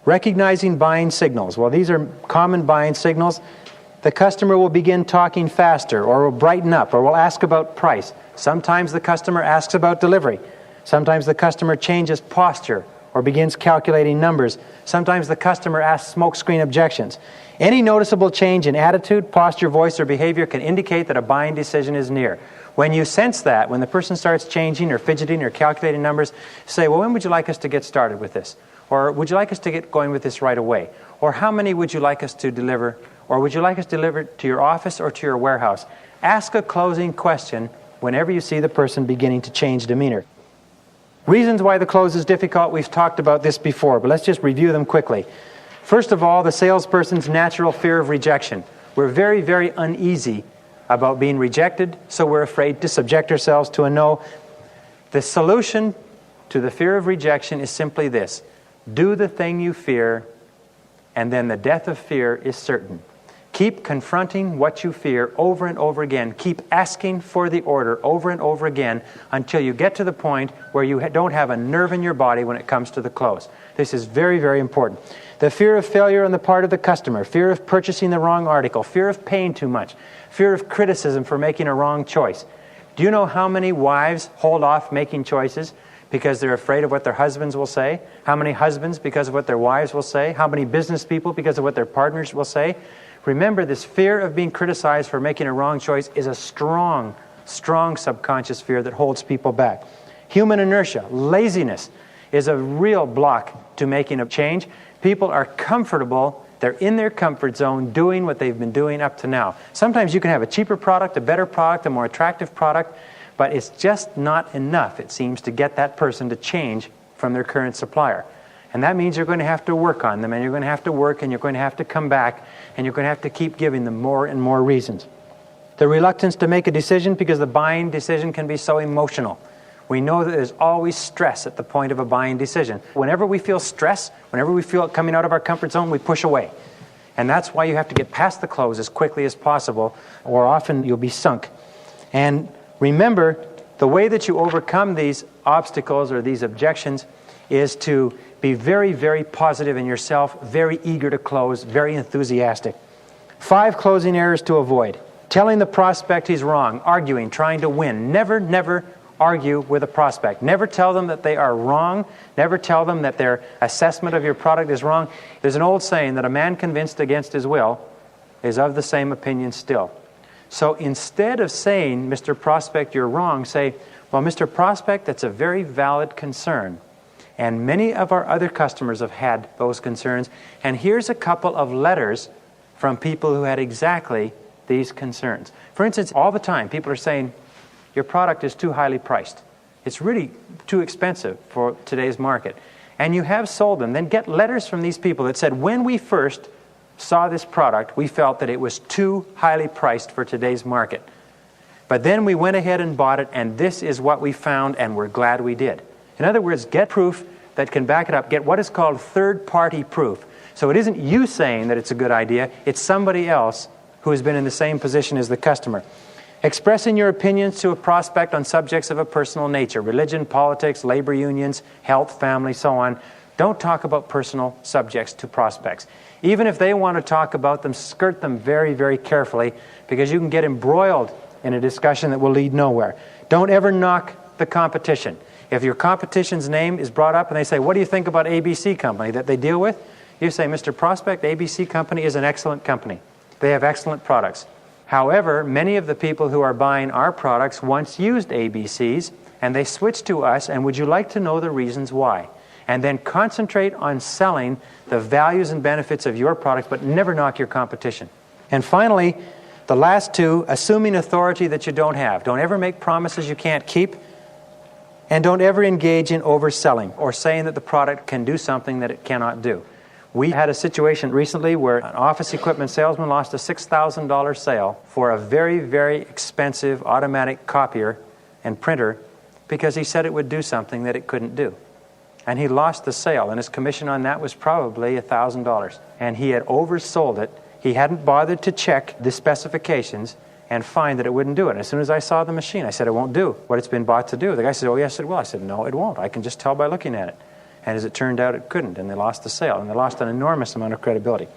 Recognizing buying signals. Well, these are common buying signals. The customer will begin talking faster, or will brighten up, or will ask about price. Sometimes the customer asks about delivery. Sometimes the customer changes posture or begins calculating numbers. Sometimes the customer asks smokescreen objections. Any noticeable change in attitude, posture, voice, or behavior can indicate that a buying decision is near. When you sense that, when the person starts changing or fidgeting or calculating numbers, say, well, when would you like us to get started with this? Or would you like us to get going with this right away? Or how many would you like us to deliver? Or would you like us to deliver to your office or to your warehouse? Ask a closing question whenever you see the person beginning to change demeanor. Reasons why the close is difficult, we've talked about this before, but let's just review them quickly. First of all, the salesperson's natural fear of rejection. We're very, very uneasy about being rejected, so we're afraid to subject ourselves to a no. The solution to the fear of rejection is simply this: do the thing you fear, and then the death of fear is certain. Keep confronting what you fear over and over again. Keep asking for the order over and over again until you get to the point where you don't have a nerve in your body when it comes to the close. This is very, very important. The fear of failure on the part of the customer, fear of purchasing the wrong article, fear of paying too much, fear of criticism for making a wrong choice. Do you know how many wives hold off making choices because they're afraid of what their husbands will say? How many husbands because of what their wives will say? How many business people because of what their partners will say? Remember, this fear of being criticized for making a wrong choice is a strong, strong subconscious fear that holds people back. Human inertia, laziness, is a real block to making a change. People are comfortable, they're in their comfort zone doing what they've been doing up to now. Sometimes you can have a cheaper product, a better product, a more attractive product, but it's just not enough, it seems, to get that person to change from their current supplier. And that means you're going to have to work on them, and you're going to have to work, and you're going to have to come back, and you're going to have to keep giving them more and more reasons. The reluctance to make a decision, because the buying decision can be so emotional. We know that there's always stress at the point of a buying decision. Whenever we feel stress, whenever we feel it coming out of our comfort zone, we push away. And that's why you have to get past the close as quickly as possible, or often you'll be sunk. And remember, the way that you overcome these obstacles or these objections is to be very, very positive in yourself, very eager to close, very enthusiastic. 5 closing errors to avoid. Telling the prospect he's wrong, arguing, trying to win. Never, never argue with a prospect. Never tell them that they are wrong. Never tell them that their assessment of your product is wrong. There's an old saying that a man convinced against his will is of the same opinion still. So instead of saying, Mr. Prospect, you're wrong, say, well, Mr. Prospect, that's a very valid concern. And many of our other customers have had those concerns. And here's a couple of letters from people who had exactly these concerns. For instance, all the time, people are saying, your product is too highly priced. It's really too expensive for today's market. And you have sold them. Then get letters from these people that said, when we first saw this product, we felt that it was too highly priced for today's market. But then we went ahead and bought it, and this is what we found, and we're glad we did. In other words, get proof that can back it up. Get what is called third-party proof. So it isn't you saying that it's a good idea, it's somebody else who has been in the same position as the customer. Expressing your opinions to a prospect on subjects of a personal nature, religion, politics, labor unions, health, family, so on. Don't talk about personal subjects to prospects. Even if they want to talk about them, skirt them very, very carefully, because you can get embroiled in a discussion that will lead nowhere. Don't ever knock the competition. If your competition's name is brought up and they say, what do you think about ABC Company that they deal with? You say, Mr. Prospect, ABC Company is an excellent company. They have excellent products. However, many of the people who are buying our products once used ABCs, and they switched to us, and would you like to know the reasons why? And then concentrate on selling the values and benefits of your product, but never knock your competition. And finally, the last 2, assuming authority that you don't have. Don't ever make promises you can't keep. And don't ever engage in overselling or saying that the product can do something that it cannot do. We had a situation recently where an office equipment salesman lost a $6,000 sale for a very, very expensive automatic copier and printer because he said it would do something that it couldn't do. And he lost the sale, and his commission on that was probably $1,000. And he had oversold it. He hadn't bothered to check the specifications and find that it wouldn't do it. And as soon as I saw the machine, I said, it won't do what it's been bought to do. The guy said, oh, yes, it will. I said, no, it won't. I can just tell by looking at it. And as it turned out, it couldn't, and they lost the sale, and they lost an enormous amount of credibility.